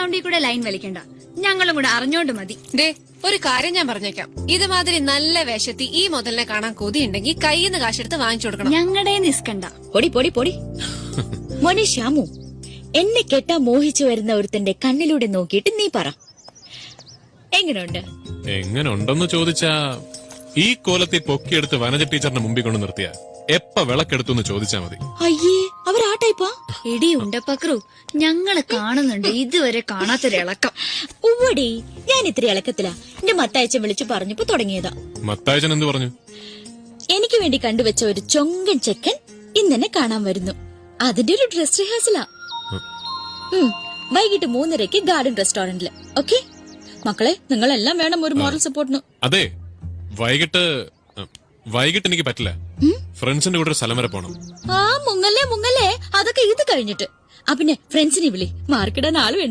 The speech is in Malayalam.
ബാക്ക്ഗ്രൗണ്ടിൽ കൂടെ ലൈൻ വലിക്കണ്ട, ഞങ്ങളും കൂടെ അറിഞ്ഞോണ്ട് മതി. ദേ ഒരു കാര്യം ഞാൻ പറഞ്ഞേക്കാം, ഇതുമാതിരി നല്ല വേഷത്തി ഈ മുതലിനെ കാണാൻ കൊതിയുണ്ടെങ്കിൽ കയ്യിൽ നിന്ന് കാശെടുത്ത് വാങ്ങിച്ചു കൊടുക്കണം. ഞങ്ങളുടെ നിസ്കണ്ട. പൊടി പൊടി പൊടി. മോനെ ശ്യാമു, എന്നെ കെട്ടാ മോഹിച്ചു വരുന്ന ഒരുത്തന്റെ കണ്ണിലൂടെ നോക്കിയിട്ട് നീ പറ, എങ്ങനെയുണ്ട്? എങ്ങനെയുണ്ടെന്ന് ചോദിച്ചാ ഈ കോലത്തിൽ പൊക്കിയെടുത്ത് വനജ ടീച്ചറിന്റെ മുമ്പിൽ കൊണ്ട് നിർത്തിയ എപ്പ വിളക്കെടുത്തു എന്ന് ചോദിച്ചാ മതി. അയ്യേ, അവരാ ടൈപ്പാ? എടി ഉണ്ടപ്പക്രു, ഞങ്ങള് കാണുന്നുണ്ട് ഇതുവരെ കാണാത്തൊരിളക്കം. ഉവ്വടി, ഞാൻ ഇത്ര ഇളക്കത്തിലാ. എന്റെ മത്തായച്ചൻ വിളിച്ചു പറഞ്ഞപ്പോ തുടങ്ങിയതാ. മത്തായച്ചൻ എന്ത് പറഞ്ഞു? എനിക്ക് വേണ്ടി കണ്ടുവച്ച ഒരു ചൊങ്കൻ ചെക്കൻ ഇന്നെന്നെ കാണാൻ വരുന്നു. അതിന്റെ ഒരു ഡ്രസ് റിഹേഴ്സലാ. വൈകിട്ട് 3:30 ഗാർഡൻ റെസ്റ്റോറന്റില്. ഓക്കെ മക്കളെ, നിങ്ങളെല്ലാം വേണം ഒരു മോറൽ സപ്പോർട്ടിന്. അതെ, വൈകിട്ട് എനിക്ക് പറ്റില്ല. ഫ്രണ്ട്സിന്റെ കൂടെ ഒരു സ്ഥലം വരെ പോണം. മുങ്ങല്ലേ, അതൊക്കെ ഇത് കഴിഞ്ഞിട്ട്. പിന്നെ ഫ്രണ്ട്സിനെ വിളി, മാർക്കിടാൻ ആള് വേണ്ട.